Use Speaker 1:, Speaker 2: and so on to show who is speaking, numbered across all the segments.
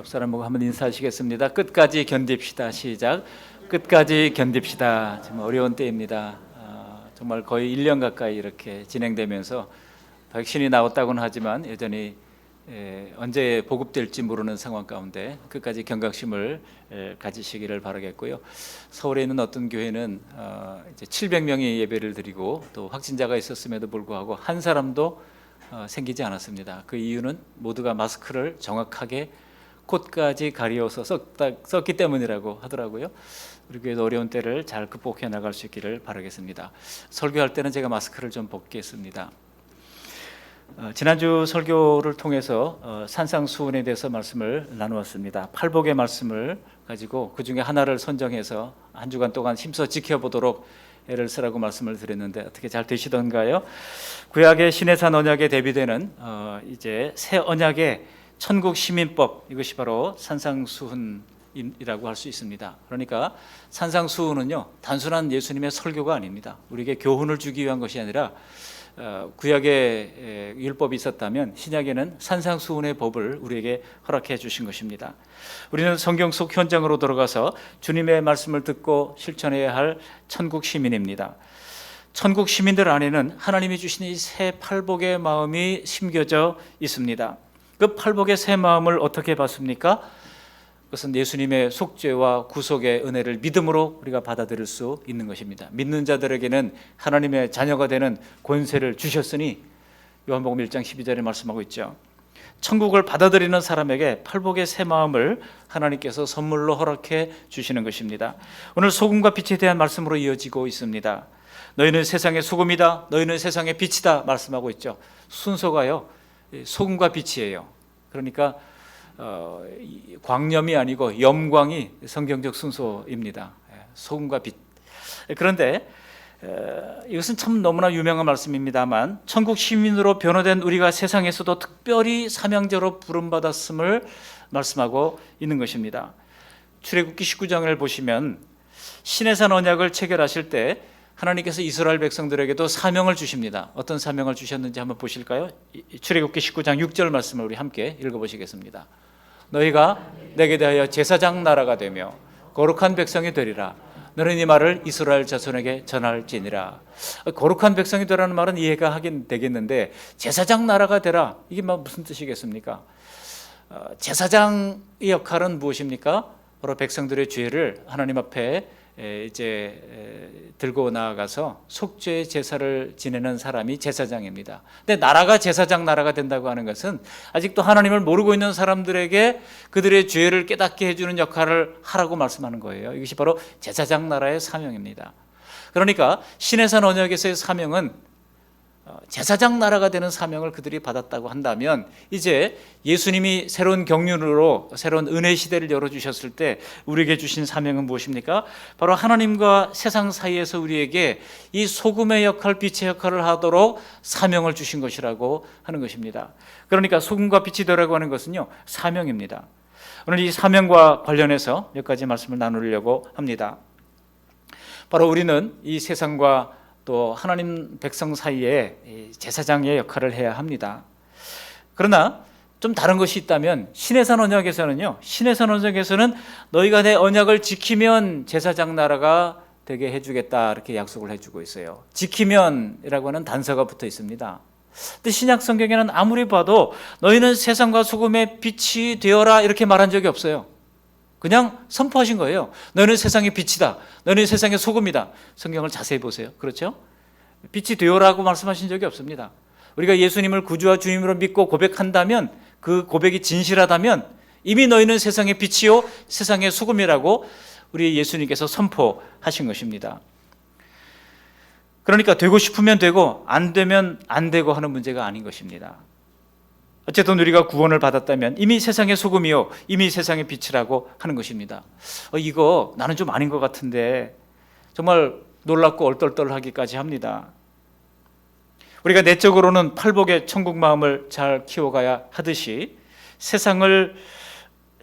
Speaker 1: 옆 사람하고 한번 인사하시겠습니다. 끝까지 견딥시다. 시작. 끝까지 견딥시다. 정말 어려운 때입니다. 정말 거의 1년 가까이 이렇게 진행되면서 백신이 나왔다고는 하지만 여전히 언제 보급될지 모르는 상황 가운데 끝까지 경각심을 가지시기를 바라겠고요. 서울에 있는 어떤 교회는 이제 700명이 예배를 드리고 또 확진자가 있었음에도 불구하고 한 사람도 생기지 않았습니다. 그 이유는 모두가 마스크를 정확하게 콧까지 가리어서 썼기 때문이라고 하더라고요. 우리 교회도 어려운 때를 잘 극복해 나갈 수 있기를 바라겠습니다. 설교할 때는 제가 마스크를 좀 벗겠습니다. 지난주 설교를 통해서 산상수훈에 대해서 말씀을 나누었습니다. 팔복의 말씀을 가지고 그 중에 하나를 선정해서 한 주간 동안 힘써 지켜보도록 애를 쓰라고 말씀을 드렸는데 어떻게 잘 되시던가요? 구약의 신해산 언약에 대비되는 이제 새 언약의 천국 시민법, 이것이 바로 산상수훈이라고 할 수 있습니다. 그러니까 산상수훈은요 단순한 예수님의 설교가 아닙니다. 우리에게 교훈을 주기 위한 것이 아니라 구약에 율법이 있었다면 신약에는 산상수훈의 법을 우리에게 허락해 주신 것입니다. 우리는 성경 속 현장으로 들어가서 주님의 말씀을 듣고 실천해야 할 천국 시민입니다. 천국 시민들 안에는 하나님이 주신 이 새 팔복의 마음이 심겨져 있습니다. 그 팔복의 새 마음을 어떻게 받습니까? 그것은 예수님의 속죄와 구속의 은혜를 믿음으로 우리가 받아들일 수 있는 것입니다. 믿는 자들에게는 하나님의 자녀가 되는 권세를 주셨으니 요한복음 1장 12절에 말씀하고 있죠. 천국을 받아들이는 사람에게 팔복의 새 마음을 하나님께서 선물로 허락해 주시는 것입니다. 오늘 소금과 빛에 대한 말씀으로 이어지고 있습니다. 너희는 세상의 소금이다, 너희는 세상의 빛이다 말씀하고 있죠. 순서가요 소금과 빛이에요. 그러니까 광염이 아니고 염광이 성경적 순서입니다. 소금과 빛. 그런데 이것은 참 너무나 유명한 말씀입니다만 천국 시민으로 변호된 우리가 세상에서도 특별히 사명자로 부름받았음을 말씀하고 있는 것입니다. 출애굽기 19장을 보시면 신해산 언약을 체결하실 때 하나님께서 이스라엘 백성들에게도 사명을 주십니다. 어떤 사명을 주셨는지 한번 보실까요? 출애굽기 19장 6절 말씀을 우리 함께 읽어보시겠습니다. 너희가 내게 대하여 제사장 나라가 되며 거룩한 백성이 되리라. 너는 이 말을 이스라엘 자손에게 전할지니라. 거룩한 백성이 되라는 말은 이해가 하긴 되겠는데 제사장 나라가 되라, 이게 무슨 뜻이겠습니까? 제사장의 역할은 무엇입니까? 바로 백성들의 죄를 하나님 앞에 이제 들고 나아가서 속죄의 제사를 지내는 사람이 제사장입니다. 근데 나라가 제사장 나라가 된다고 하는 것은 아직도 하나님을 모르고 있는 사람들에게 그들의 죄를 깨닫게 해주는 역할을 하라고 말씀하는 거예요. 이것이 바로 제사장 나라의 사명입니다. 그러니까 신해산 언약에서의 사명은 제사장 나라가 되는 사명을 그들이 받았다고 한다면 이제 예수님이 새로운 경륜으로 새로운 은혜 시대를 열어주셨을 때 우리에게 주신 사명은 무엇입니까? 바로 하나님과 세상 사이에서 우리에게 이 소금의 역할, 빛의 역할을 하도록 사명을 주신 것이라고 하는 것입니다. 그러니까 소금과 빛이 되라고 하는 것은요 사명입니다. 오늘 이 사명과 관련해서 몇 가지 말씀을 나누려고 합니다. 바로 우리는 이 세상과 또 하나님 백성 사이에 제사장의 역할을 해야 합니다. 그러나 좀 다른 것이 있다면 신해산 언약에서는요, 신해산 언약에서는 너희가 내 언약을 지키면 제사장 나라가 되게 해주겠다 이렇게 약속을 해주고 있어요. 지키면이라고 하는 단서가 붙어 있습니다. 근데 신약 성경에는 아무리 봐도 너희는 세상과 소금의 빛이 되어라 이렇게 말한 적이 없어요. 그냥 선포하신 거예요. 너는 세상의 빛이다, 너는 세상의 소금이다. 성경을 자세히 보세요. 그렇죠? 빛이 되어라고 말씀하신 적이 없습니다. 우리가 예수님을 구주와 주님으로 믿고 고백한다면, 그 고백이 진실하다면 이미 너희는 세상의 빛이요 세상의 소금이라고 우리 예수님께서 선포하신 것입니다. 그러니까 되고 싶으면 되고 안 되면 안 되고 하는 문제가 아닌 것입니다. 어쨌든 우리가 구원을 받았다면 이미 세상의 소금이요 이미 세상의 빛이라고 하는 것입니다. 이거 나는 좀 아닌 것 같은데 정말 놀랍고 얼떨떨하기까지 합니다. 우리가 내적으로는 팔복의 천국 마음을 잘 키워가야 하듯이 세상을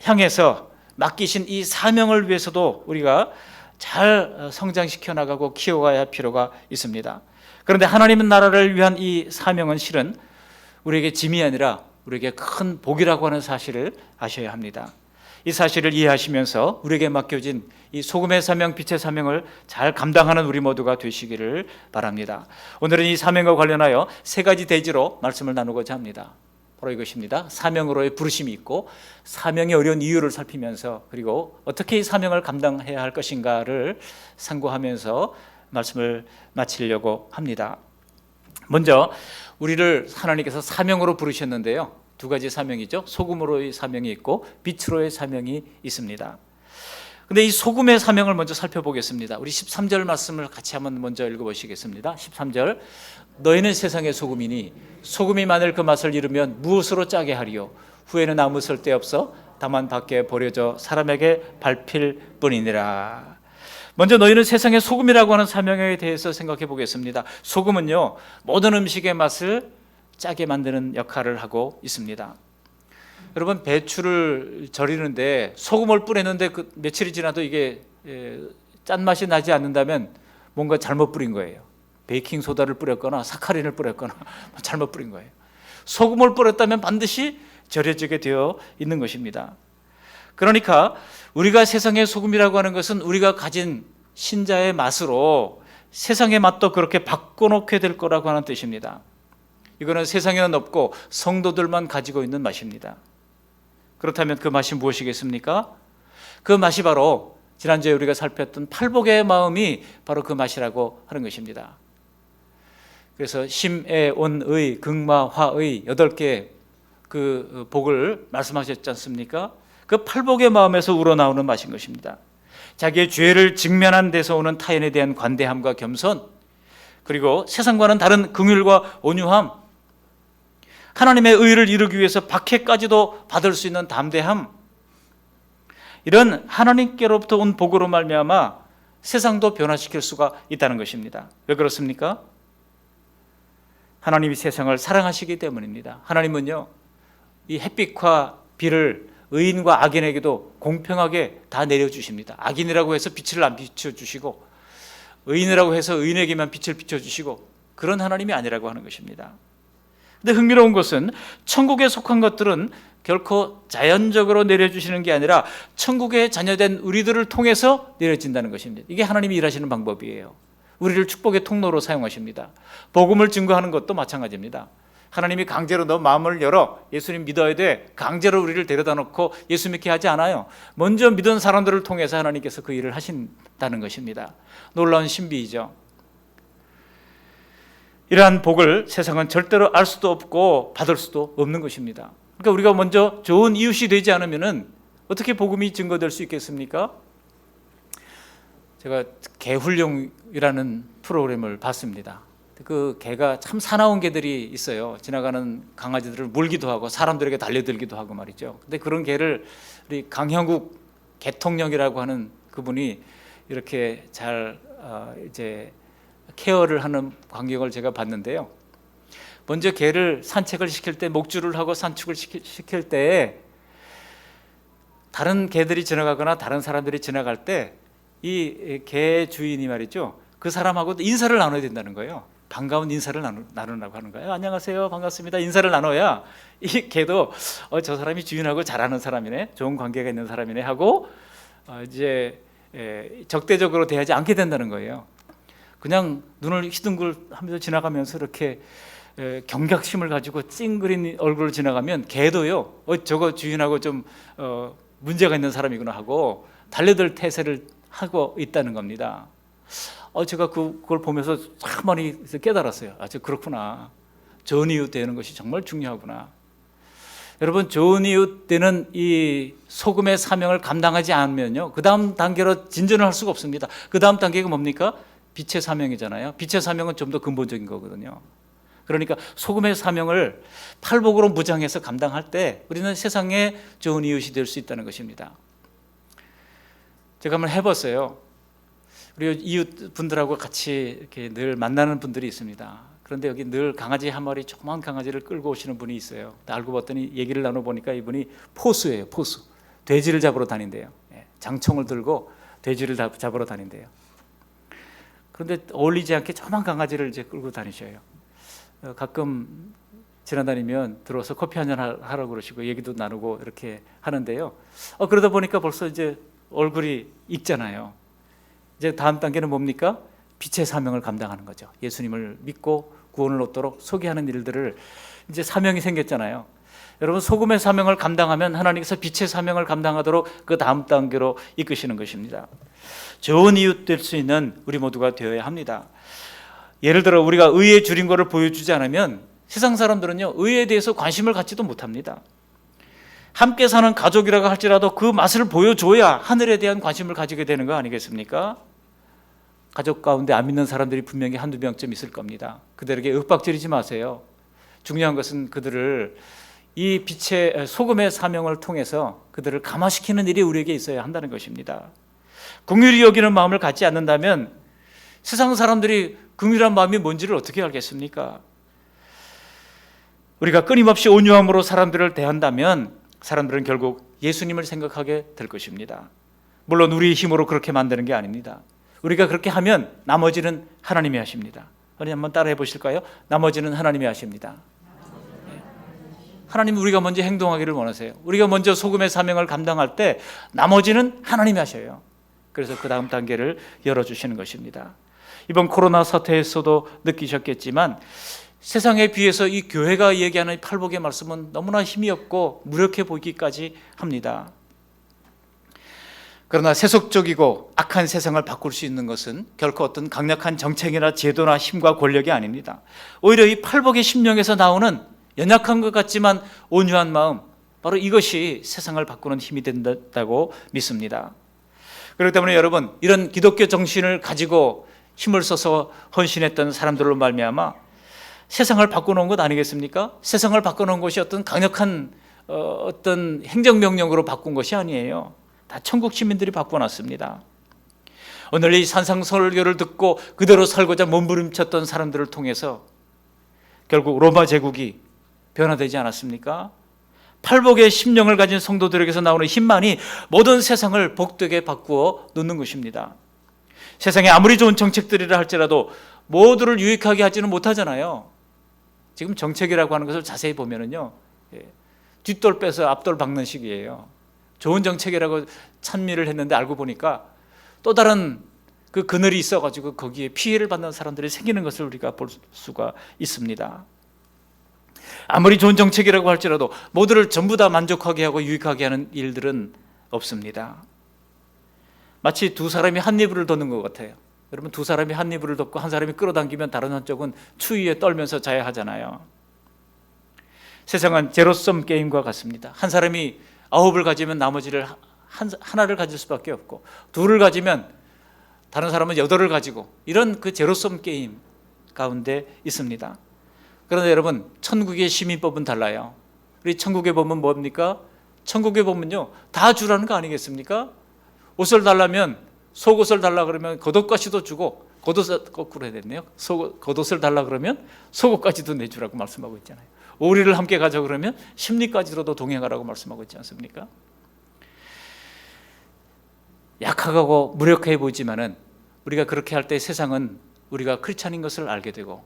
Speaker 1: 향해서 맡기신 이 사명을 위해서도 우리가 잘 성장시켜 나가고 키워가야 할 필요가 있습니다. 그런데 하나님의 나라를 위한 이 사명은 실은 우리에게 짐이 아니라 우리에게 큰 복이라고 하는 사실을 아셔야 합니다. 이 사실을 이해하시면서 우리에게 맡겨진 이 소금의 사명, 빛의 사명을 잘 감당하는 우리 모두가 되시기를 바랍니다. 오늘은 이 사명과 관련하여 세 가지 대지로 말씀을 나누고자 합니다. 바로 이것입니다. 사명으로의 부르심이 있고, 사명의 어려운 이유를 살피면서, 그리고 어떻게 이 사명을 감당해야 할 것인가를 상고하면서 말씀을 마치려고 합니다. 먼저 우리를 하나님께서 사명으로 부르셨는데요, 두 가지 사명이죠. 소금으로의 사명이 있고 빛으로의 사명이 있습니다. 근데 이 소금의 사명을 먼저 살펴보겠습니다. 우리 13절 말씀을 같이 한번 먼저 읽어보시겠습니다. 13절, 너희는 세상의 소금이니 소금이 만일 그 맛을 잃으면 무엇으로 짜게 하리요? 후에는 아무 쓸데없어 다만 밖에 버려져 사람에게 밟힐 뿐이니라. 먼저 너희는 세상의 소금이라고 하는 사명에 대해서 생각해 보겠습니다. 소금은요, 모든 음식의 맛을 짜게 만드는 역할을 하고 있습니다. 여러분, 배추를 절이는데 소금을 뿌렸는데 그 며칠이 지나도 이게 짠맛이 나지 않는다면 뭔가 잘못 뿌린 거예요. 베이킹 소다를 뿌렸거나 사카린을 뿌렸거나 잘못 뿌린 거예요. 소금을 뿌렸다면 반드시 절여지게 되어 있는 것입니다. 그러니까 우리가 세상의 소금이라고 하는 것은 우리가 가진 신자의 맛으로 세상의 맛도 그렇게 바꿔놓게 될 거라고 하는 뜻입니다. 이거는 세상에는 없고 성도들만 가지고 있는 맛입니다. 그렇다면 그 맛이 무엇이겠습니까? 그 맛이 바로 지난주에 우리가 살폈던 팔복의 마음이 바로 그 맛이라고 하는 것입니다. 그래서 심애 온의 극마화의 8개 그 복을 말씀하셨지 않습니까? 그 팔복의 마음에서 우러나오는 맛인 것입니다. 자기의 죄를 직면한 데서 오는 타인에 대한 관대함과 겸손, 그리고 세상과는 다른 긍휼과 온유함, 하나님의 의를 이루기 위해서 박해까지도 받을 수 있는 담대함, 이런 하나님께로부터 온 복으로 말미암아 세상도 변화시킬 수가 있다는 것입니다. 왜 그렇습니까? 하나님이 세상을 사랑하시기 때문입니다. 하나님은요, 이 햇빛과 비를 의인과 악인에게도 공평하게 다 내려주십니다. 악인이라고 해서 빛을 안 비춰주시고, 의인이라고 해서 의인에게만 빛을 비춰주시고, 그런 하나님이 아니라고 하는 것입니다. 근데 흥미로운 것은 천국에 속한 것들은 결코 자연적으로 내려주시는 게 아니라 천국의 자녀된 우리들을 통해서 내려진다는 것입니다. 이게 하나님이 일하시는 방법이에요. 우리를 축복의 통로로 사용하십니다. 복음을 증거하는 것도 마찬가지입니다. 하나님이 강제로 너 마음을 열어 예수님 믿어야 돼, 강제로 우리를 데려다 놓고 예수 믿게 하지 않아요. 먼저 믿은 사람들을 통해서 하나님께서 그 일을 하신다는 것입니다. 놀라운 신비이죠. 이러한 복을 세상은 절대로 알 수도 없고 받을 수도 없는 것입니다. 그러니까 우리가 먼저 좋은 이웃이 되지 않으면 어떻게 복음이 증거될 수 있겠습니까? 제가 개훈령이라는 프로그램을 봤습니다. 그 개가 참 사나운 개들이 있어요. 지나가는 강아지들을 물기도 하고 사람들에게 달려들기도 하고 말이죠. 근데 그런 개를 우리 강형국 개통령이라고 하는 그분이 이렇게 잘 이제 케어를 하는 광경을 제가 봤는데요. 먼저 개를 산책을 시킬 때, 목줄을 하고 산축을 시킬 때, 다른 개들이 지나가거나 다른 사람들이 지나갈 때 이 개 주인이 말이죠, 그 사람하고 인사를 나눠야 된다는 거예요. 반가운 인사를 나누라고 하는 거예요. 안녕하세요, 반갑습니다, 인사를 나눠야 이 개도 저 사람이 주인하고 잘하는 사람이네, 좋은 관계가 있는 사람이네 하고 이제 적대적으로 대하지 않게 된다는 거예요. 그냥 눈을 휘둥글하면서 지나가면서 이렇게 경각심을 가지고 찡그린 얼굴을 지나가면 개도요, 저거 주인하고 좀 문제가 있는 사람이구나 하고 달려들 태세를 하고 있다는 겁니다. 제가 그걸 보면서 참 많이 깨달았어요. 그렇구나. 좋은 이웃 되는 것이 정말 중요하구나. 여러분, 좋은 이웃 되는 이 소금의 사명을 감당하지 않으면요, 그 다음 단계로 진전을 할 수가 없습니다. 그 다음 단계가 뭡니까? 빛의 사명이잖아요. 빛의 사명은 좀 더 근본적인 거거든요. 그러니까 소금의 사명을 팔복으로 무장해서 감당할 때 우리는 세상에 좋은 이웃이 될 수 있다는 것입니다. 제가 한번 해봤어요. 우리 이웃 분들하고 같이 이렇게 늘 만나는 분들이 있습니다. 그런데 여기 늘 강아지 한 마리, 조그만 강아지를 끌고 오시는 분이 있어요. 알고 봤더니 얘기를 나눠보니까 이분이 포수예요. 포수. 돼지를 잡으러 다닌대요. 장총을 들고 돼지를 잡으러 다닌대요. 그런데 어울리지 않게 조그만 강아지를 이제 끌고 다니셔요. 가끔 지나다니면 들어와서 커피 한잔 하라고 그러시고 얘기도 나누고 이렇게 하는데요. 그러다 보니까 벌써 이제 얼굴이 익잖아요. 이제 다음 단계는 뭡니까? 빛의 사명을 감당하는 거죠. 예수님을 믿고 구원을 얻도록 소개하는 일들을 이제 사명이 생겼잖아요. 여러분, 소금의 사명을 감당하면 하나님께서 빛의 사명을 감당하도록 그 다음 단계로 이끄시는 것입니다. 좋은 이웃 될 수 있는 우리 모두가 되어야 합니다. 예를 들어 우리가 의에 줄인 것을 보여주지 않으면 세상 사람들은요, 의에 대해서 관심을 갖지도 못합니다. 함께 사는 가족이라고 할지라도 그 맛을 보여줘야 하늘에 대한 관심을 가지게 되는 거 아니겠습니까? 가족 가운데 안 믿는 사람들이 분명히 한두 명쯤 있을 겁니다. 그들에게 윽박지르지 마세요. 중요한 것은 그들을 이 빛의 소금의 사명을 통해서 그들을 감화시키는 일이 우리에게 있어야 한다는 것입니다. 긍휼히 여기는 마음을 갖지 않는다면 세상 사람들이 긍휼한 마음이 뭔지를 어떻게 알겠습니까? 우리가 끊임없이 온유함으로 사람들을 대한다면 사람들은 결국 예수님을 생각하게 될 것입니다. 물론 우리의 힘으로 그렇게 만드는 게 아닙니다. 우리가 그렇게 하면 나머지는 하나님이 하십니다. 우리 한번 따라해 보실까요? 나머지는 하나님이 하십니다. 하나님은 우리가 먼저 행동하기를 원하세요. 우리가 먼저 소금의 사명을 감당할 때 나머지는 하나님이 하셔요. 그래서 그 다음 단계를 열어주시는 것입니다. 이번 코로나 사태에서도 느끼셨겠지만 세상에 비해서 이 교회가 얘기하는 팔복의 말씀은 너무나 힘이 없고 무력해 보이기까지 합니다. 그러나 세속적이고 악한 세상을 바꿀 수 있는 것은 결코 어떤 강력한 정책이나 제도나 힘과 권력이 아닙니다. 오히려 이 팔복의 심령에서 나오는 연약한 것 같지만 온유한 마음, 바로 이것이 세상을 바꾸는 힘이 된다고 믿습니다. 그렇기 때문에 여러분, 이런 기독교 정신을 가지고 힘을 써서 헌신했던 사람들로 말미암아 세상을 바꿔놓은 것 아니겠습니까? 세상을 바꿔놓은 것이 어떤 강력한 어떤 행정명령으로 바꾼 것이 아니에요. 다 천국 시민들이 바꿔놨습니다. 오늘 이 산상설교를 듣고 그대로 살고자 몸부림쳤던 사람들을 통해서 결국 로마 제국이 변화되지 않았습니까? 팔복의 심령을 가진 성도들에게서 나오는 힘만이 모든 세상을 복되게 바꾸어 놓는 것입니다. 세상에 아무리 좋은 정책들이라 할지라도 모두를 유익하게 하지는 못하잖아요. 지금 정책이라고 하는 것을 자세히 보면은요, 뒷돌 빼서 앞돌 박는 식이에요. 좋은 정책이라고 찬미를 했는데 알고 보니까 또 다른 그 그늘이 있어가지고 거기에 피해를 받는 사람들이 생기는 것을 우리가 볼 수가 있습니다. 아무리 좋은 정책이라고 할지라도 모두를 전부 다 만족하게 하고 유익하게 하는 일들은 없습니다. 마치 두 사람이 한 이불을 덮는 것 같아요. 여러분, 두 사람이 한 이불을 덮고 한 사람이 끌어당기면 다른 한쪽은 추위에 떨면서 자야 하잖아요. 세상은 제로섬 게임과 같습니다. 한 사람이 9을 가지면 나머지를 하나를 가질 수밖에 없고, 둘을 가지면 다른 사람은 8을 가지고, 이런 그 제로섬 게임 가운데 있습니다. 그런데 여러분, 천국의 시민법은 달라요. 우리 천국의 법은 뭡니까? 천국의 법은요, 다 주라는 거 아니겠습니까? 옷을 달라면, 속옷을 달라 그러면 겉옷까지도 주고, 겉옷을 거꾸로 해야 됐네요. 겉옷을 달라 그러면 속옷까지도 내주라고 말씀하고 있잖아요. 오리를 함께 가자 그러면 심리까지로도 동행하라고 말씀하고 있지 않습니까? 약하고 무력해 보이지만은 우리가 그렇게 할 때 세상은 우리가 크리스찬인 것을 알게 되고,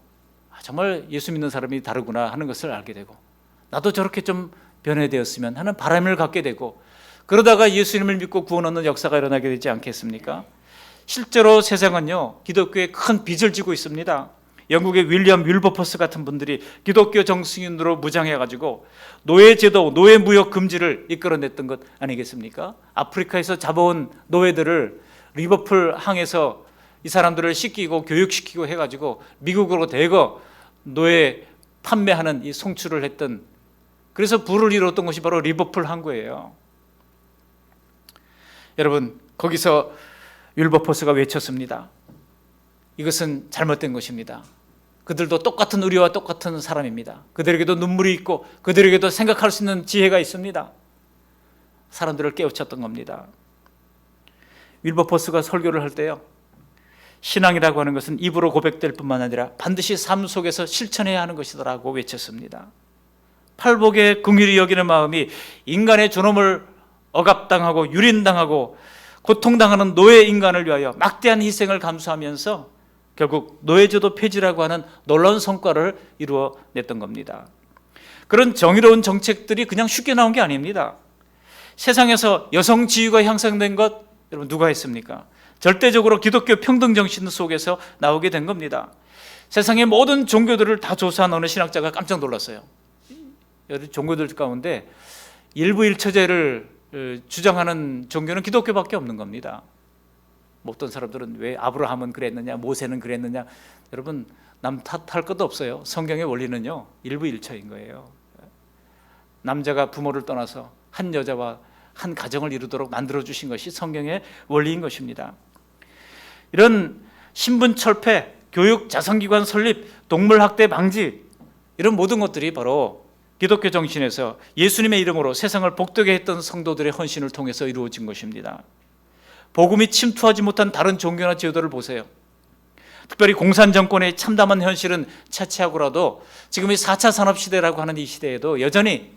Speaker 1: 정말 예수 믿는 사람이 다르구나 하는 것을 알게 되고, 나도 저렇게 좀 변해되었으면 하는 바람을 갖게 되고, 그러다가 예수님을 믿고 구원 얻는 역사가 일어나게 되지 않겠습니까? 실제로 세상은요, 기독교에 큰 빚을 지고 있습니다. 영국의 윌리엄 윌버퍼스 같은 분들이 기독교 정승인으로 무장해가지고 노예제도, 노예무역 금지를 이끌어냈던 것 아니겠습니까? 아프리카에서 잡아온 노예들을 리버풀 항에서 이 사람들을 씻기고 교육시키고 해가지고 미국으로 대거 노예 판매하는 이 송출을 했던, 그래서 부를 이뤘던 것이 바로 리버풀 항구예요. 여러분, 거기서 윌버퍼스가 외쳤습니다. 이것은 잘못된 것입니다. 그들도 똑같은 우리와 똑같은 사람입니다. 그들에게도 눈물이 있고 그들에게도 생각할 수 있는 지혜가 있습니다. 사람들을 깨우쳤던 겁니다. 윌버퍼스가 설교를 할 때요, 신앙이라고 하는 것은 입으로 고백될 뿐만 아니라 반드시 삶 속에서 실천해야 하는 것이다라고 외쳤습니다. 팔복의 긍휼히 여기는 마음이 인간의 존엄을 억압당하고 유린당하고 고통당하는 노예 인간을 위하여 막대한 희생을 감수하면서 결국 노예제도 폐지라고 하는 놀라운 성과를 이루어냈던 겁니다. 그런 정의로운 정책들이 그냥 쉽게 나온 게 아닙니다. 세상에서 여성 지위가 향상된 것 여러분 누가 했습니까? 절대적으로 기독교 평등 정신 속에서 나오게 된 겁니다. 세상의 모든 종교들을 다 조사한 어느 신학자가 깜짝 놀랐어요. 여러 종교들 가운데 일부일처제를 주장하는 종교는 기독교밖에 없는 겁니다. 어떤 사람들은 왜 아브라함은 그랬느냐, 모세는 그랬느냐. 여러분 남 탓할 것도 없어요. 성경의 원리는요 일부일처인 거예요. 남자가 부모를 떠나서 한 여자와 한 가정을 이루도록 만들어주신 것이 성경의 원리인 것입니다. 이런 신분 철폐, 교육 자선기관 설립, 동물학대 방지, 이런 모든 것들이 바로 기독교 정신에서 예수님의 이름으로 세상을 복되게 했던 성도들의 헌신을 통해서 이루어진 것입니다. 복음이 침투하지 못한 다른 종교나 제도를 보세요. 특별히 공산 정권의 참담한 현실은 차치하고라도 지금 이 4차 산업시대라고 하는 이 시대에도 여전히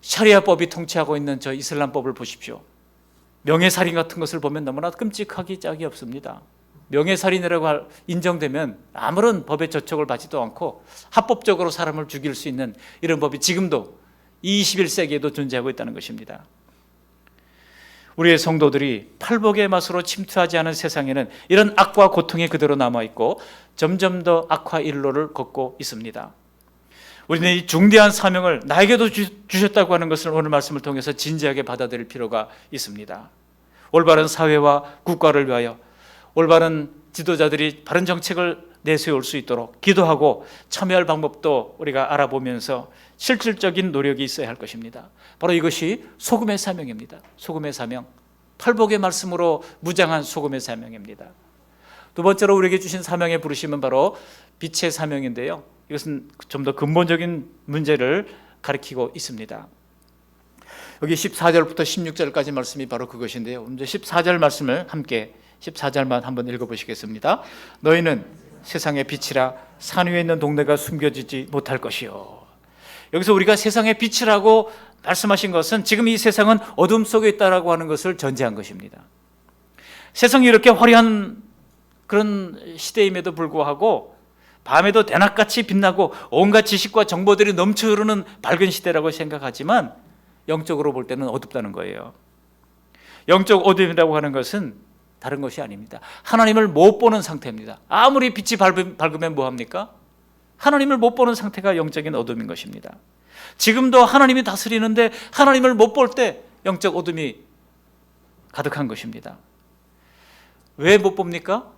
Speaker 1: 샤리아법이 통치하고 있는 저 이슬람법을 보십시오. 명예살인 같은 것을 보면 너무나 끔찍하기 짝이 없습니다. 명예살인이라고 인정되면 아무런 법의 저촉을 받지도 않고 합법적으로 사람을 죽일 수 있는 이런 법이 지금도 21세기에도 존재하고 있다는 것입니다. 우리의 성도들이 팔복의 맛으로 침투하지 않은 세상에는 이런 악과 고통이 그대로 남아있고 점점 더 악화 일로를 걷고 있습니다. 우리는 이 중대한 사명을 나에게도 주셨다고 하는 것을 오늘 말씀을 통해서 진지하게 받아들일 필요가 있습니다. 올바른 사회와 국가를 위하여 올바른 지도자들이 바른 정책을 내세울 수 있도록 기도하고 참여할 방법도 우리가 알아보면서 실질적인 노력이 있어야 할 것입니다. 바로 이것이 소금의 사명입니다. 소금의 사명, 팔복의 말씀으로 무장한 소금의 사명입니다. 두 번째로 우리에게 주신 사명의 부르심은 바로 빛의 사명인데요, 이것은 좀 더 근본적인 문제를 가리키고 있습니다. 여기 14절부터 16절까지 말씀이 바로 그것인데요, 이제 14절 말씀을 함께 14절만 한번 읽어보시겠습니다. 너희는 세상의 빛이라 산 위에 있는 동네가 숨겨지지 못할 것이요. 여기서 우리가 세상의 빛이라고 말씀하신 것은 지금 이 세상은 어둠 속에 있다라고 하는 것을 전제한 것입니다. 세상이 이렇게 화려한 그런 시대임에도 불구하고 밤에도 대낮같이 빛나고 온갖 지식과 정보들이 넘쳐 흐르는 밝은 시대라고 생각하지만 영적으로 볼 때는 어둡다는 거예요. 영적 어둠이라고 하는 것은 다른 것이 아닙니다. 하나님을 못 보는 상태입니다. 아무리 빛이 밝으면 뭐합니까? 하나님을 못 보는 상태가 영적인 어둠인 것입니다. 지금도 하나님이 다스리는데 하나님을 못 볼 때 영적 어둠이 가득한 것입니다. 왜 못 봅니까?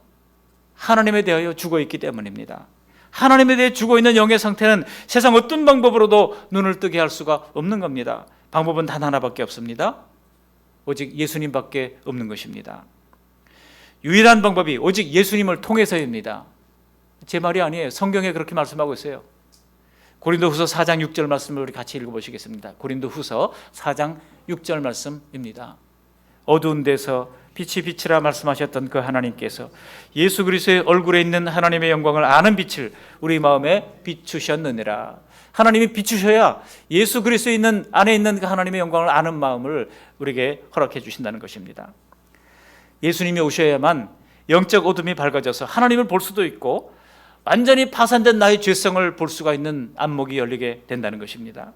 Speaker 1: 하나님에 대하여 죽어있기 때문입니다. 하나님에 대해 죽어있는 영의 상태는 세상 어떤 방법으로도 눈을 뜨게 할 수가 없는 겁니다. 방법은 단 하나밖에 없습니다. 오직 예수님밖에 없는 것입니다. 유일한 방법이 오직 예수님을 통해서입니다. 제 말이 아니에요. 성경에 그렇게 말씀하고 있어요. 고린도후서 4장 6절 말씀을 우리 같이 읽어보시겠습니다. 고린도후서 4장 6절 말씀입니다. 어두운 데서 빛이 빛이라 말씀하셨던 그 하나님께서 예수 그리스도의 얼굴에 있는 하나님의 영광을 아는 빛을 우리 마음에 비추셨느니라. 하나님이 비추셔야 예수 그리스도에 있는 안에 있는 그 하나님의 영광을 아는 마음을 우리에게 허락해 주신다는 것입니다. 예수님이 오셔야만 영적 어둠이 밝아져서 하나님을 볼 수도 있고 완전히 파산된 나의 죄성을 볼 수가 있는 안목이 열리게 된다는 것입니다.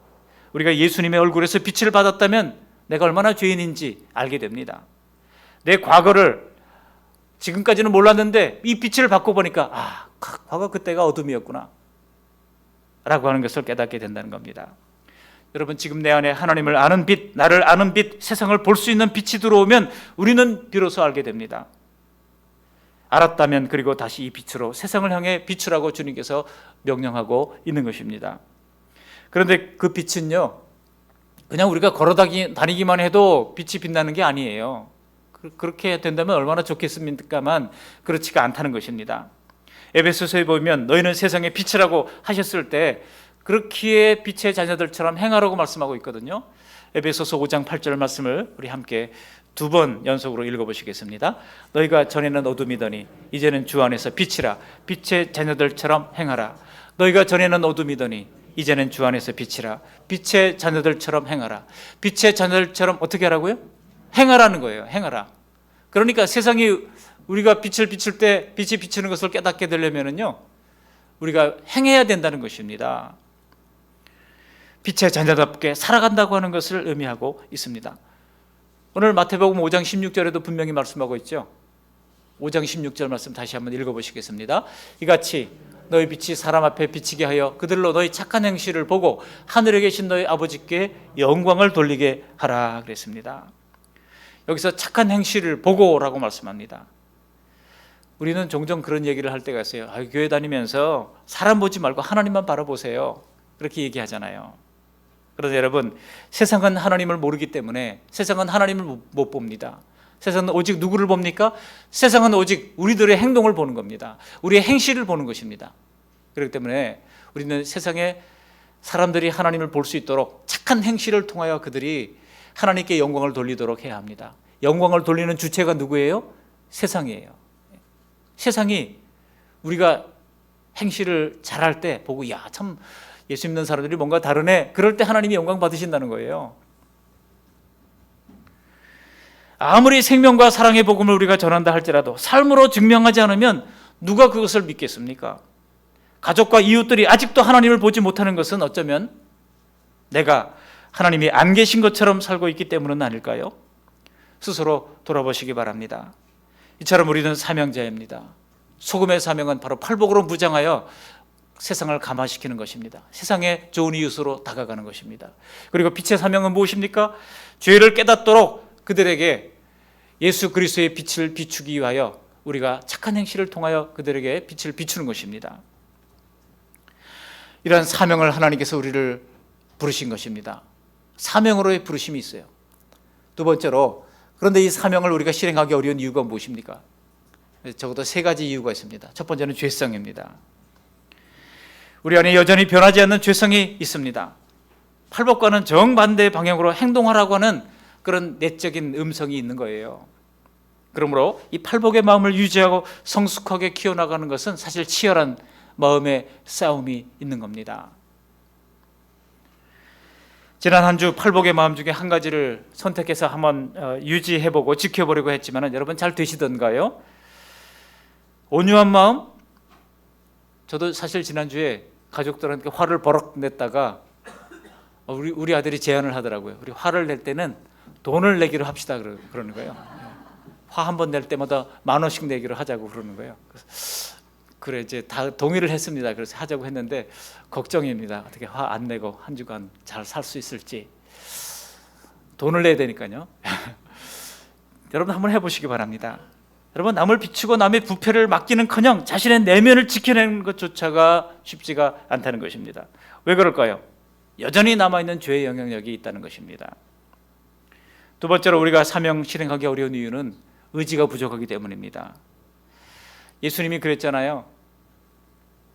Speaker 1: 우리가 예수님의 얼굴에서 빛을 받았다면 내가 얼마나 죄인인지 알게 됩니다. 내 과거를 지금까지는 몰랐는데 이 빛을 받고 보니까 과거 그때가 어둠이었구나 라고 하는 것을 깨닫게 된다는 겁니다. 여러분, 지금 내 안에 하나님을 아는 빛, 나를 아는 빛, 세상을 볼 수 있는 빛이 들어오면 우리는 비로소 알게 됩니다. 알았다면 그리고 다시 이 빛으로 세상을 향해 비추라고 주님께서 명령하고 있는 것입니다. 그런데 그 빛은요, 그냥 우리가 걸어 다니기만 해도 빛이 빛나는 게 아니에요. 그렇게 된다면 얼마나 좋겠습니까만 그렇지가 않다는 것입니다. 에베소서에 보면 너희는 세상의 빛이라고 하셨을 때 그렇기에 빛의 자녀들처럼 행하라고 말씀하고 있거든요. 에베소서 5장 8절 말씀을 우리 함께 두 번 연속으로 읽어보시겠습니다. 너희가 전에는 어둠이더니 이제는 주 안에서 빛이라 빛의 자녀들처럼 행하라. 너희가 전에는 어둠이더니 이제는 주 안에서 빛이라 빛의 자녀들처럼 행하라. 빛의 자녀들처럼 어떻게 하라고요? 행하라는 거예요. 행하라. 그러니까 세상이 우리가 빛을 비출 때 빛이 비추는 것을 깨닫게 되려면요, 우리가 행해야 된다는 것입니다. 빛의 자녀답게 살아간다고 하는 것을 의미하고 있습니다. 오늘 마태복음 5장 16절에도 분명히 말씀하고 있죠. 5장 16절 말씀 다시 한번 읽어보시겠습니다. 이같이 너희 빛이 사람 앞에 비치게 하여 그들로 너희 착한 행실을 보고 하늘에 계신 너희 아버지께 영광을 돌리게 하라 그랬습니다. 여기서 착한 행실을 보고라고 말씀합니다. 우리는 종종 그런 얘기를 할 때가 있어요. 교회 다니면서 사람 보지 말고 하나님만 바라보세요. 그렇게 얘기하잖아요. 그런데 여러분, 세상은 하나님을 모르기 때문에 세상은 하나님을 못 봅니다. 세상은 오직 누구를 봅니까? 세상은 오직 우리들의 행동을 보는 겁니다. 우리의 행실을 보는 것입니다. 그렇기 때문에 우리는 세상에 사람들이 하나님을 볼 수 있도록 착한 행실을 통하여 그들이 하나님께 영광을 돌리도록 해야 합니다. 영광을 돌리는 주체가 누구예요? 세상이에요. 세상이 우리가 행실을 잘할 때 보고 야, 참 예수 믿는 사람들이 뭔가 다르네. 그럴 때 하나님이 영광 받으신다는 거예요. 아무리 생명과 사랑의 복음을 우리가 전한다 할지라도 삶으로 증명하지 않으면 누가 그것을 믿겠습니까? 가족과 이웃들이 아직도 하나님을 보지 못하는 것은 어쩌면 내가 하나님이 안 계신 것처럼 살고 있기 때문은 아닐까요? 스스로 돌아보시기 바랍니다. 이처럼 우리는 사명자입니다. 소금의 사명은 바로 팔복으로 무장하여 세상을 감화시키는 것입니다. 세상에 좋은 이웃으로 다가가는 것입니다. 그리고 빛의 사명은 무엇입니까? 죄를 깨닫도록 그들에게 예수 그리스도의 빛을 비추기 위하여 우리가 착한 행실을 통하여 그들에게 빛을 비추는 것입니다. 이러한 사명을 하나님께서 우리를 부르신 것입니다. 사명으로의 부르심이 있어요. 두 번째로, 그런데 이 사명을 우리가 실행하기 어려운 이유가 무엇입니까? 적어도 세 가지 이유가 있습니다. 첫 번째는 죄성입니다. 우리 안에 여전히 변하지 않는 죄성이 있습니다. 팔복과는 정반대 방향으로 행동하라고 하는 그런 내적인 음성이 있는 거예요. 그러므로 이 팔복의 마음을 유지하고 성숙하게 키워나가는 것은 사실 치열한 마음의 싸움이 있는 겁니다. 지난 한 주 팔복의 마음 중에 한 가지를 선택해서 한번 유지해보고 지켜보려고 했지만 여러분 잘 되시던가요? 온유한 마음? 저도 사실 지난주에 가족들한테 화를 버럭 냈다가 우리 아들이 제안을 하더라고요. 우리 화를 낼 때는 돈을 내기로 합시다 그러는 거예요. 화 한 번 낼 때마다 10,000원씩 내기로 하자고 그러는 거예요. 그래 이제 다 동의를 했습니다. 그래서 하자고 했는데 걱정입니다. 어떻게 화 안 내고 한 주간 잘 살 수 있을지. 돈을 내야 되니까요. 여러분 한번 해보시기 바랍니다. 여러분, 남을 비추고 남의 부패를 막기는커녕 자신의 내면을 지켜내는 것조차가 쉽지가 않다는 것입니다. 왜 그럴까요? 여전히 남아있는 죄의 영향력이 있다는 것입니다. 두 번째로 우리가 사명 실행하기 어려운 이유는 의지가 부족하기 때문입니다. 예수님이 그랬잖아요.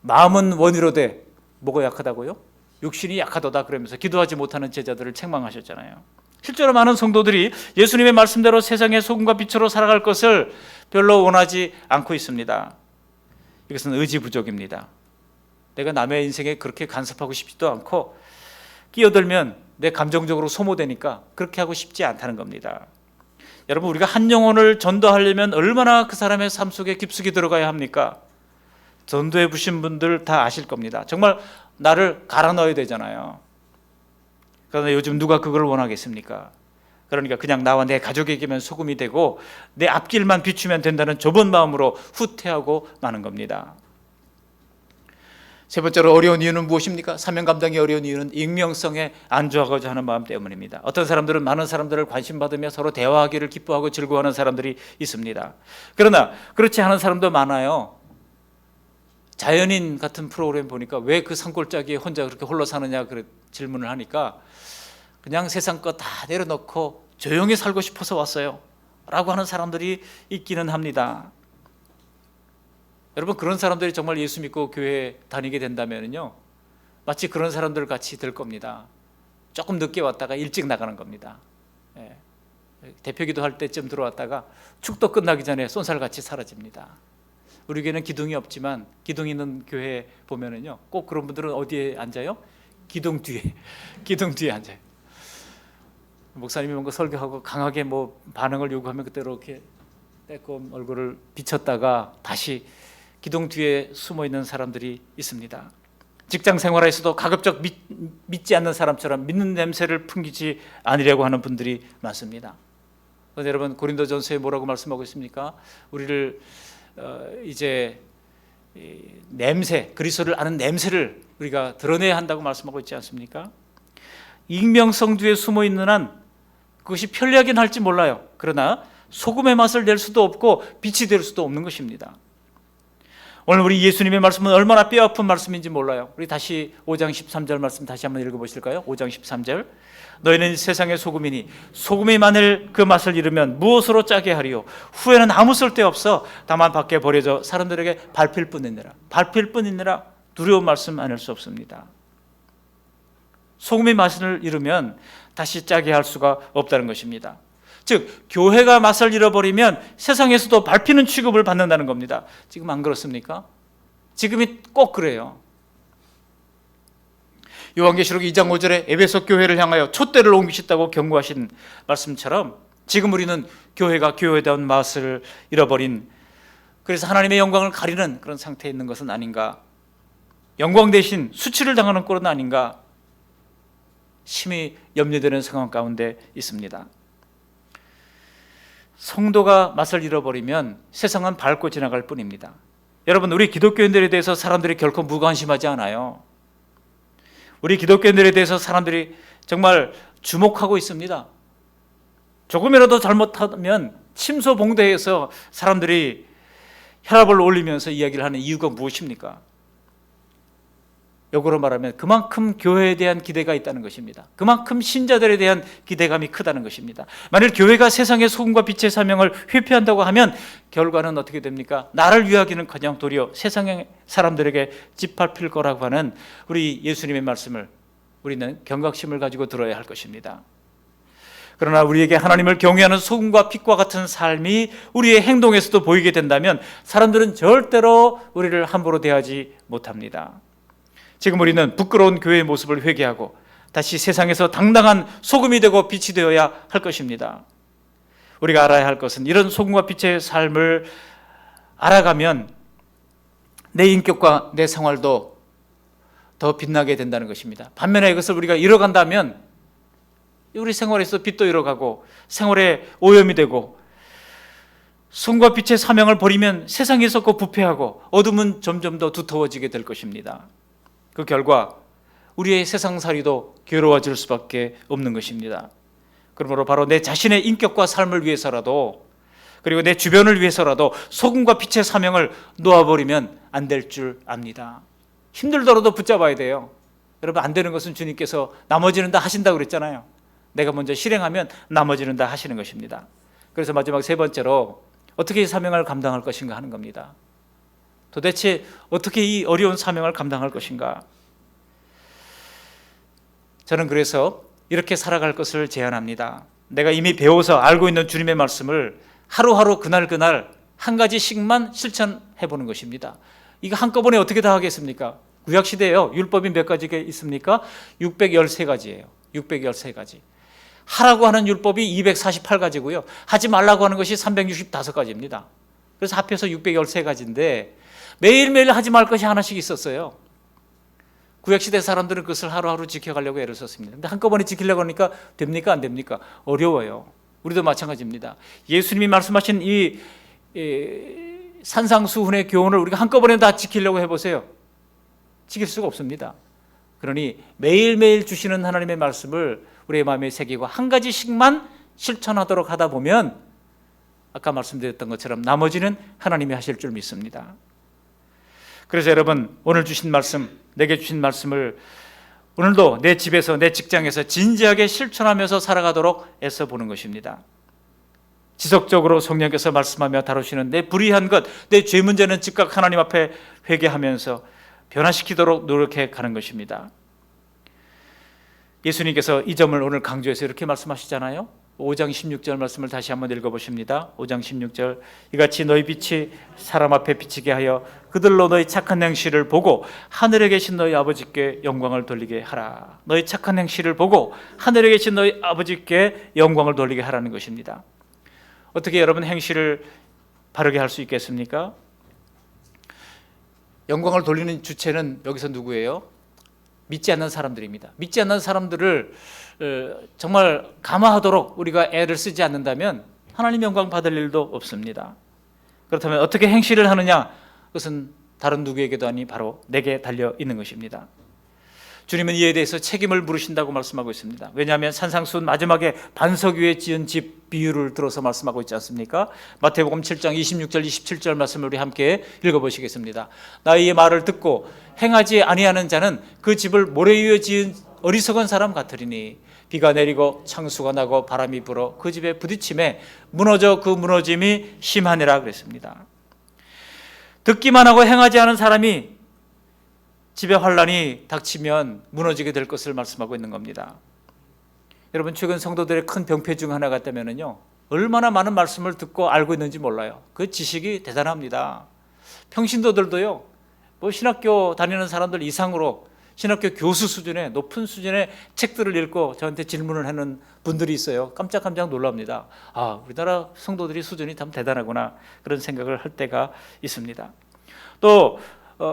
Speaker 1: 마음은 원이로되 뭐가 약하다고요? 육신이 약하도다 그러면서 기도하지 못하는 제자들을 책망하셨잖아요. 실제로 많은 성도들이 예수님의 말씀대로 세상의 소금과 빛으로 살아갈 것을 별로 원하지 않고 있습니다. 이것은 의지 부족입니다. 내가 남의 인생에 그렇게 간섭하고 싶지도 않고 끼어들면 내 감정적으로 소모되니까 그렇게 하고 싶지 않다는 겁니다. 여러분, 우리가 한 영혼을 전도하려면 얼마나 그 사람의 삶 속에 깊숙이 들어가야 합니까? 전도해 보신 분들 다 아실 겁니다. 정말 나를 갈아 넣어야 되잖아요. 그런데 요즘 누가 그걸 원하겠습니까? 그러니까 그냥 나와 내 가족에게만 소금이 되고 내 앞길만 비추면 된다는 좁은 마음으로 후퇴하고 마는 겁니다. 세 번째로 어려운 이유는 무엇입니까? 사명 감당이 어려운 이유는 익명성에 안주하고자 하는 마음 때문입니다. 어떤 사람들은 많은 사람들을 관심받으며 서로 대화하기를 기뻐하고 즐거워하는 사람들이 있습니다. 그러나 그렇지 않은 사람도 많아요. 자연인 같은 프로그램 보니까 왜 그 산골짜기에 혼자 그렇게 홀로 사느냐 질문을 하니까 그냥 세상 거 다 내려놓고 조용히 살고 싶어서 왔어요 라고 하는 사람들이 있기는 합니다. 여러분, 그런 사람들이 정말 예수 믿고 교회 다니게 된다면요, 마치 그런 사람들 같이 될 겁니다. 조금 늦게 왔다가 일찍 나가는 겁니다. 대표기도 할 때쯤 들어왔다가 축도 끝나기 전에 쏜살같이 사라집니다. 우리 교회는 기둥이 없지만 기둥 있는 교회 보면은요, 꼭 그런 분들은 어디에 앉아요? 기둥 뒤에 앉아요. 목사님이 뭔가 설교하고 강하게 뭐 반응을 요구하면 그때로 이렇게 빼꼼 얼굴을 비쳤다가 다시 기둥 뒤에 숨어 있는 사람들이 있습니다. 직장 생활에서도 가급적 믿지 않는 사람처럼 믿는 냄새를 풍기지 않으려고 하는 분들이 많습니다. 그런데 여러분, 고린도전서에 뭐라고 말씀하고 있습니까? 우리를 이제 냄새, 그리스도를 아는 냄새를 우리가 드러내야 한다고 말씀하고 있지 않습니까? 익명성주에 숨어 있는 한 그것이 편리하긴 할지 몰라요. 그러나 소금의 맛을 낼 수도 없고 빛이 될 수도 없는 것입니다. 오늘 우리 예수님의 말씀은 얼마나 뼈아픈 말씀인지 몰라요. 우리 다시 5장 13절 말씀 다시 한번 읽어보실까요? 5장 13절. 너희는 세상의 소금이니 소금이 만일 그 맛을 잃으면 무엇으로 짜게 하리요? 후에는 아무 쓸데없어 다만 밖에 버려져 사람들에게 밟힐 뿐이니라. 밟힐 뿐이니라. 두려운 말씀 아닐 수 없습니다. 소금의 맛을 잃으면 다시 짜게 할 수가 없다는 것입니다. 즉 교회가 맛을 잃어버리면 세상에서도 밟히는 취급을 받는다는 겁니다. 지금 안 그렇습니까? 지금이 꼭 그래요. 요한계시록 2장 5절에 에베소 교회를 향하여 촛대를 옮기셨다고 경고하신 말씀처럼 지금 우리는 교회가 교회다운 맛을 잃어버린, 그래서 하나님의 영광을 가리는 그런 상태에 있는 것은 아닌가, 영광 대신 수치를 당하는 꼴은 아닌가 심히 염려되는 상황 가운데 있습니다. 성도가 맛을 잃어버리면 세상은 밟고 지나갈 뿐입니다. 여러분, 우리 기독교인들에 대해서 사람들이 결코 무관심하지 않아요. 우리 기독교인들에 대해서 사람들이 정말 주목하고 있습니다. 조금이라도 잘못하면 침소봉대해서 사람들이 혈압을 올리면서 이야기를 하는 이유가 무엇입니까? 역으로 말하면 그만큼 교회에 대한 기대가 있다는 것입니다. 그만큼 신자들에 대한 기대감이 크다는 것입니다. 만일 교회가 세상의 소금과 빛의 사명을 회피한다고 하면 결과는 어떻게 됩니까? 나를 위하기는커녕 도리어 세상의 사람들에게 짓밟힐 거라고 하는 우리 예수님의 말씀을 우리는 경각심을 가지고 들어야 할 것입니다. 그러나 우리에게 하나님을 경외하는 소금과 빛과 같은 삶이 우리의 행동에서도 보이게 된다면 사람들은 절대로 우리를 함부로 대하지 못합니다. 지금 우리는 부끄러운 교회의 모습을 회개하고 다시 세상에서 당당한 소금이 되고 빛이 되어야 할 것입니다. 우리가 알아야 할 것은 이런 소금과 빛의 삶을 알아가면 내 인격과 내 생활도 더 빛나게 된다는 것입니다. 반면에 이것을 우리가 잃어간다면 우리 생활에서 빛도 잃어가고 생활에 오염이 되고 소금과 빛의 사명을 버리면 세상에서 꼭 부패하고 어둠은 점점 더 두터워지게 될 것입니다. 그 결과 우리의 세상살이도 괴로워질 수밖에 없는 것입니다. 그러므로 바로 내 자신의 인격과 삶을 위해서라도 그리고 내 주변을 위해서라도 소금과 빛의 사명을 놓아버리면 안 될 줄 압니다. 힘들더라도 붙잡아야 돼요. 여러분, 안 되는 것은 주님께서 나머지는 다 하신다고 그랬잖아요. 내가 먼저 실행하면 나머지는 다 하시는 것입니다. 그래서 마지막 세 번째로 어떻게 이 사명을 감당할 것인가 하는 겁니다. 도대체 어떻게 이 어려운 사명을 감당할 것인가? 저는 그래서 이렇게 살아갈 것을 제안합니다. 내가 이미 배워서 알고 있는 주님의 말씀을 하루하루 그날 한 가지씩만 실천해 보는 것입니다. 이거 한꺼번에 어떻게 다 하겠습니까? 구약시대에요. 율법이 몇 가지가 있습니까? 613가지예요. 613가지. 하라고 하는 율법이 248가지고요. 하지 말라고 하는 것이 365가지입니다. 그래서 합해서 613가지인데 매일매일 하지 말 것이 하나씩 있었어요. 구약시대 사람들은 그것을 하루하루 지켜가려고 애를 썼습니다. 근데 한꺼번에 지키려고 하니까 됩니까? 안 됩니까? 어려워요. 우리도 마찬가지입니다. 예수님이 말씀하신 이 산상수훈의 교훈을 우리가 한꺼번에 다 지키려고 해보세요. 지킬 수가 없습니다. 그러니 매일매일 주시는 하나님의 말씀을 우리의 마음에 새기고 한 가지씩만 실천하도록 하다 보면 아까 말씀드렸던 것처럼 나머지는 하나님이 하실 줄 믿습니다. 그래서 여러분, 오늘 주신 말씀, 내게 주신 말씀을 오늘도 내 집에서 내 직장에서 진지하게 실천하면서 살아가도록 애써 보는 것입니다. 지속적으로 성령께서 말씀하며 다루시는 내 불의한 것, 내 죄 문제는 즉각 하나님 앞에 회개하면서 변화시키도록 노력해 가는 것입니다. 예수님께서 이 점을 오늘 강조해서 이렇게 말씀하시잖아요. 5장 16절 말씀을 다시 한번 읽어보십니다. 5장 16절, 이같이 너희 빛이 사람 앞에 비치게 하여 그들로 너희 착한 행실을 보고 하늘에 계신 너희 아버지께 영광을 돌리게 하라. 너희 착한 행실을 보고 하늘에 계신 너희 아버지께 영광을 돌리게 하라는 것입니다. 어떻게 여러분 행실을 바르게 할 수 있겠습니까? 영광을 돌리는 주체는 여기서 누구예요? 믿지 않는 사람들입니다. 믿지 않는 사람들을 정말 감화하도록 우리가 애를 쓰지 않는다면 하나님 영광 받을 일도 없습니다. 그렇다면 어떻게 행실을 하느냐? 그것은 다른 누구에게도 아니 바로 내게 달려 있는 것입니다. 주님은 이에 대해서 책임을 물으신다고 말씀하고 있습니다. 왜냐하면 산상수훈 마지막에 반석 위에 지은 집 비유를 들어서 말씀하고 있지 않습니까? 마태복음 7장 26절 27절 말씀을 우리 함께 읽어보시겠습니다. 나의 말을 듣고 행하지 아니하는 자는 그 집을 모래 위에 지은 어리석은 사람 같으리니 비가 내리고 창수가 나고 바람이 불어 그 집에 부딪힘에 무너져 그 무너짐이 심하니라 그랬습니다. 듣기만 하고 행하지 않은 사람이 집에 환란이 닥치면 무너지게 될 것을 말씀하고 있는 겁니다. 여러분, 최근 성도들의 큰 병폐 중 하나가 있다면요, 얼마나 많은 말씀을 듣고 알고 있는지 몰라요. 그 지식이 대단합니다. 평신도들도요, 뭐 신학교 다니는 사람들 이상으로 신학교 교수 수준의 높은 수준의 책들을 읽고 저한테 질문을 하는 분들이 있어요. 깜짝깜짝 놀랍니다. 아, 우리나라 성도들이 수준이 참 대단하구나, 그런 생각을 할 때가 있습니다. 또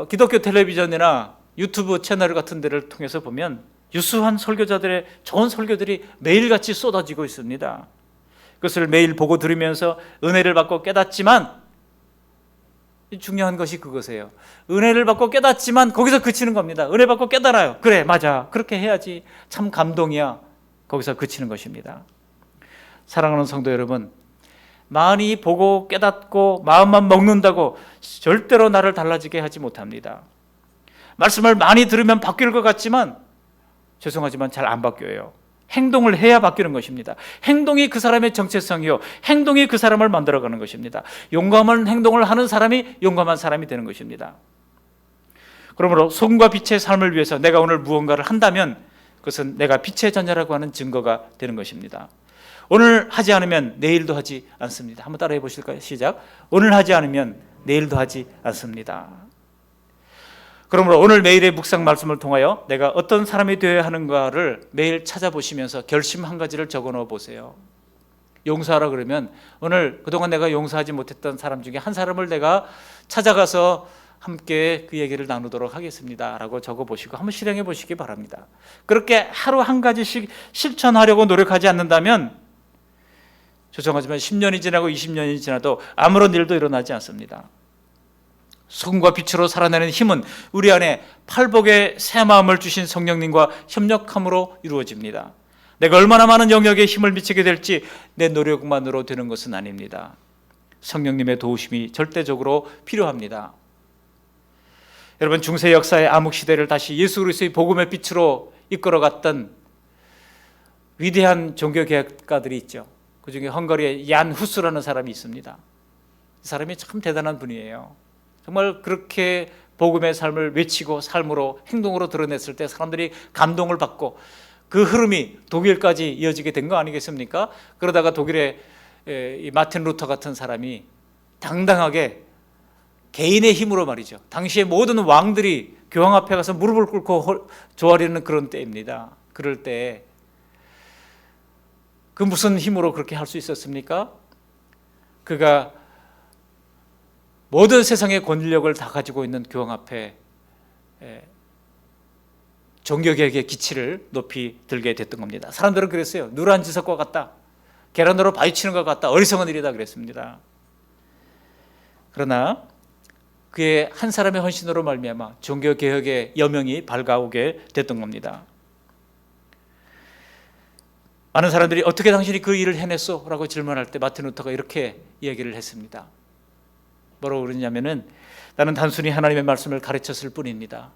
Speaker 1: 기독교 텔레비전이나 유튜브 채널 같은 데를 통해서 보면 유수한 설교자들의 좋은 설교들이 매일같이 쏟아지고 있습니다. 그것을 매일 보고 들으면서 은혜를 받고 깨닫지만, 중요한 것이 그것이에요. 은혜를 받고 깨닫지만 거기서 그치는 겁니다. 은혜 받고 깨달아요. 그래, 맞아, 그렇게 해야지, 참 감동이야. 거기서 그치는 것입니다. 사랑하는 성도 여러분, 많이 보고 깨닫고 마음만 먹는다고 절대로 나를 달라지게 하지 못합니다. 말씀을 많이 들으면 바뀔 것 같지만 죄송하지만 잘 안 바뀌어요. 행동을 해야 바뀌는 것입니다. 행동이 그 사람의 정체성이요, 행동이 그 사람을 만들어가는 것입니다. 용감한 행동을 하는 사람이 용감한 사람이 되는 것입니다. 그러므로 소금과 빛의 삶을 위해서 내가 오늘 무언가를 한다면 그것은 내가 빛의 자녀라고 하는 증거가 되는 것입니다. 오늘 하지 않으면 내일도 하지 않습니다. 한번 따라해 보실까요? 시작. 오늘 하지 않으면 내일도 하지 않습니다. 그러므로 오늘 매일의 묵상 말씀을 통하여 내가 어떤 사람이 되어야 하는가를 매일 찾아보시면서 결심 한 가지를 적어 넣어 보세요. 용서하라 그러면 오늘 그동안 내가 용서하지 못했던 사람 중에 한 사람을 내가 찾아가서 함께 그 얘기를 나누도록 하겠습니다 라고 적어보시고 한번 실행해 보시기 바랍니다. 그렇게 하루 한 가지씩 실천하려고 노력하지 않는다면 죄송하지만 10년이 지나고 20년이 지나도 아무런 일도 일어나지 않습니다. 소금과 빛으로 살아내는 힘은 우리 안에 팔복의 새 마음을 주신 성령님과 협력함으로 이루어집니다. 내가 얼마나 많은 영역에 힘을 미치게 될지 내 노력만으로 되는 것은 아닙니다. 성령님의 도우심이 절대적으로 필요합니다. 여러분, 중세 역사의 암흑시대를 다시 예수 그리스도의 복음의 빛으로 이끌어갔던 위대한 종교개혁가들이 있죠. 그 중에 헝가리의 얀 후스라는 사람이 있습니다. 이 사람이 참 대단한 분이에요. 정말 그렇게 복음의 삶을 외치고 삶으로 행동으로 드러냈을 때 사람들이 감동을 받고 그 흐름이 독일까지 이어지게 된 거 아니겠습니까? 그러다가 독일의 이 마틴 루터 같은 사람이 당당하게 개인의 힘으로 말이죠, 당시에 모든 왕들이 교황 앞에 가서 무릎을 꿇고 조아리는 그런 때입니다. 그럴 때 그 무슨 힘으로 그렇게 할 수 있었습니까? 그가 모든 세상의 권력을 다 가지고 있는 교황 앞에 종교개혁의 기치를 높이 들게 됐던 겁니다. 사람들은 그랬어요. 누런 지석과 같다, 계란으로 바위치는 것 같다, 어리석은 일이다 그랬습니다. 그러나 그의 한 사람의 헌신으로 말미암아 종교개혁의 여명이 밝아오게 됐던 겁니다. 많은 사람들이 어떻게 당신이 그 일을 해냈어? 라고 질문할 때 마틴 루터가 이렇게 이야기를 했습니다. 뭐라고 그러냐면은, 나는 단순히 하나님의 말씀을 가르쳤을 뿐입니다.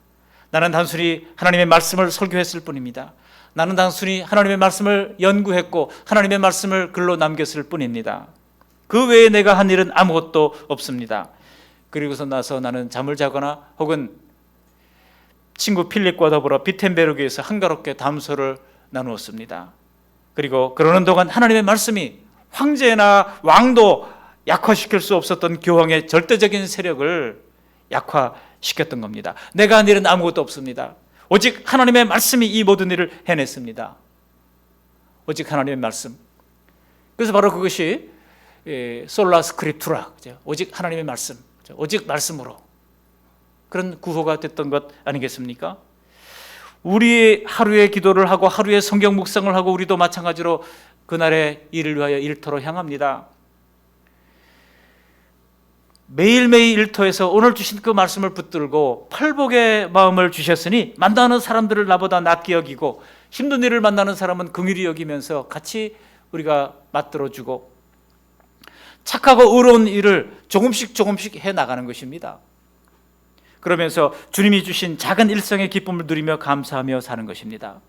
Speaker 1: 나는 단순히 하나님의 말씀을 설교했을 뿐입니다. 나는 단순히 하나님의 말씀을 연구했고 하나님의 말씀을 글로 남겼을 뿐입니다. 그 외에 내가 한 일은 아무것도 없습니다. 그리고서 나서 나는 잠을 자거나 혹은 친구 필립과 더불어 비텐베르크에서 한가롭게 담소를 나누었습니다. 그리고 그러는 동안 하나님의 말씀이 황제나 왕도 약화시킬 수 없었던 교황의 절대적인 세력을 약화시켰던 겁니다. 내가 한 일은 아무것도 없습니다. 오직 하나님의 말씀이 이 모든 일을 해냈습니다. 오직 하나님의 말씀. 그래서 바로 그것이 솔라 스크립투라, 오직 하나님의 말씀, 오직 말씀으로, 그런 구호가 됐던 것 아니겠습니까? 우리 하루의 기도를 하고 하루의 성경 묵상을 하고 우리도 마찬가지로 그날의 일을 위하여 일터로 향합니다. 매일매일 일터에서 오늘 주신 그 말씀을 붙들고 팔복의 마음을 주셨으니 만나는 사람들을 나보다 낫게 여기고 힘든 일을 만나는 사람은 긍휼히 여기면서 같이 우리가 맞들어주고 착하고 의로운 일을 조금씩 해나가는 것입니다. 그러면서 주님이 주신 작은 일상의 기쁨을 누리며 감사하며 사는 것입니다.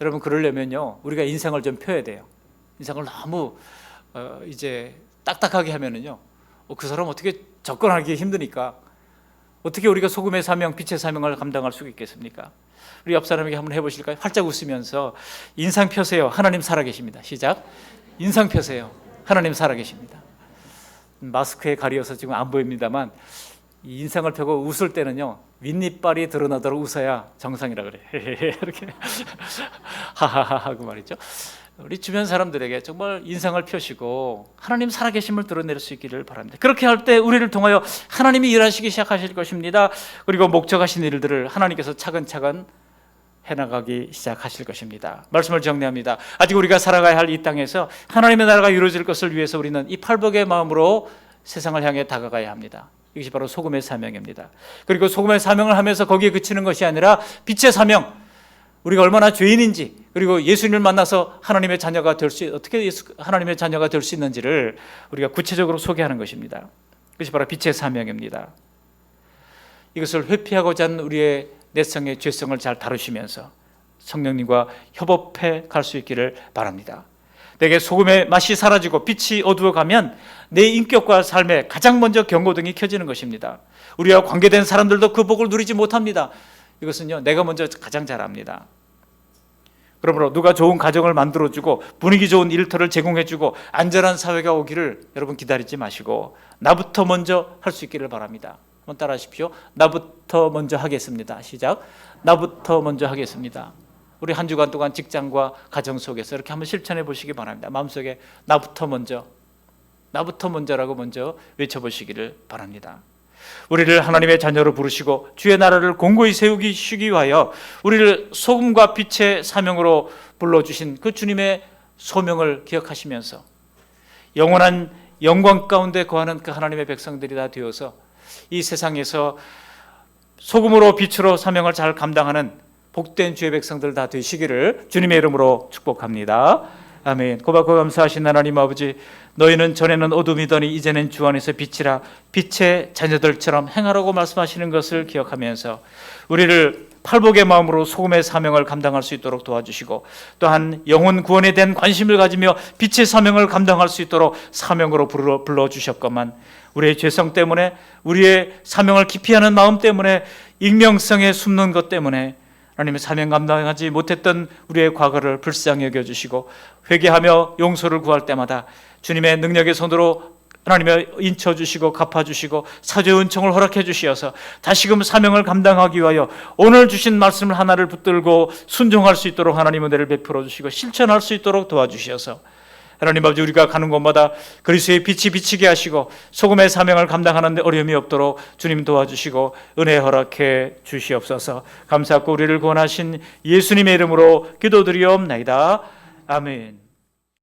Speaker 1: 여러분, 그러려면요 우리가 인생을 좀 펴야 돼요. 인생을 너무 이제 딱딱하게 하면은요 그 사람 어떻게 접근하기 힘드니까 어떻게 우리가 소금의 사명, 빛의 사명을 감당할 수 있겠습니까? 우리 옆 사람에게 한번 해보실까요? 활짝 웃으면서 인상 펴세요. 하나님 살아계십니다. 시작. 인상 펴세요. 하나님 살아계십니다. 마스크에 가려서 지금 안 보입니다만 이 인상을 펴고 웃을 때는요 윗니빨이 드러나도록 웃어야 정상이라 그래. 이렇게 하하하 하고 말이죠. 우리 주변 사람들에게 정말 인상을 펴시고 하나님 살아계심을 드러낼 수 있기를 바랍니다. 그렇게 할 때 우리를 통하여 하나님이 일하시기 시작하실 것입니다. 그리고 목적하신 일들을 하나님께서 차근차근 해나가기 시작하실 것입니다. 말씀을 정리합니다. 아직 우리가 살아가야 할 이 땅에서 하나님의 나라가 이루어질 것을 위해서 우리는 이 팔복의 마음으로 세상을 향해 다가가야 합니다. 이것이 바로 소금의 사명입니다. 그리고 소금의 사명을 하면서 거기에 그치는 것이 아니라 빛의 사명, 우리가 얼마나 죄인인지, 그리고 예수님을 만나서 하나님의 자녀가 될 수, 어떻게 하나님의 자녀가 될 수 있는지를 우리가 구체적으로 소개하는 것입니다. 그것이 바로 빛의 사명입니다. 이것을 회피하고자 하는 우리의 내성의 죄성을 잘 다루시면서 성령님과 협업해 갈 수 있기를 바랍니다. 내게 소금의 맛이 사라지고 빛이 어두워가면 내 인격과 삶에 가장 먼저 경고등이 켜지는 것입니다. 우리와 관계된 사람들도 그 복을 누리지 못합니다. 이것은요 내가 먼저 가장 잘 압니다. 그러므로 누가 좋은 가정을 만들어주고 분위기 좋은 일터를 제공해주고 안전한 사회가 오기를 여러분 기다리지 마시고 나부터 먼저 할 수 있기를 바랍니다. 한번 따라 하십시오. 나부터 먼저 하겠습니다. 시작. 나부터 먼저 하겠습니다. 우리 한 주간 동안 직장과 가정 속에서 이렇게 한번 실천해 보시기 바랍니다. 마음속에 나부터 먼저라고 먼저 외쳐보시기를 바랍니다. 우리를 하나님의 자녀로 부르시고 주의 나라를 공고히 세우기 위하여 우리를 소금과 빛의 사명으로 불러주신 그 주님의 소명을 기억하시면서 영원한 영광 가운데 거하는 그 하나님의 백성들이 다 되어서 이 세상에서 소금으로 빛으로 사명을 잘 감당하는 복된 주의 백성들 다 되시기를 주님의 이름으로 축복합니다. 아멘. 고맙고 감사하신 하나님 아버지, 너희는 전에는 어둠이더니 이제는 주 안에서 빛이라, 빛의 자녀들처럼 행하라고 말씀하시는 것을 기억하면서 우리를 팔복의 마음으로 소금의 사명을 감당할 수 있도록 도와주시고, 또한 영혼 구원에 대한 관심을 가지며 빛의 사명을 감당할 수 있도록 사명으로 불러주셨건만 우리의 죄성 때문에, 우리의 사명을 기피하는 마음 때문에, 익명성에 숨는 것 때문에 하나님의 사명 감당하지 못했던 우리의 과거를 불쌍히 여겨주시고 회개하며 용서를 구할 때마다 주님의 능력의 손으로 하나님의 인쳐주시고 갚아주시고 사죄의 은총을 허락해 주시어서 다시금 사명을 감당하기 위하여 오늘 주신 말씀을 하나를 붙들고 순종할 수 있도록 하나님 은혜를 베풀어 주시고 실천할 수 있도록 도와주시어서 하나님 아버지, 우리가 가는 곳마다 그리스도의 빛이 비치게 하시고 소금의 사명을 감당하는 데 어려움이 없도록 주님 도와주시고 은혜 허락해 주시옵소서. 감사하고 우리를 구원하신 예수님의 이름으로 기도드리옵나이다. 아멘.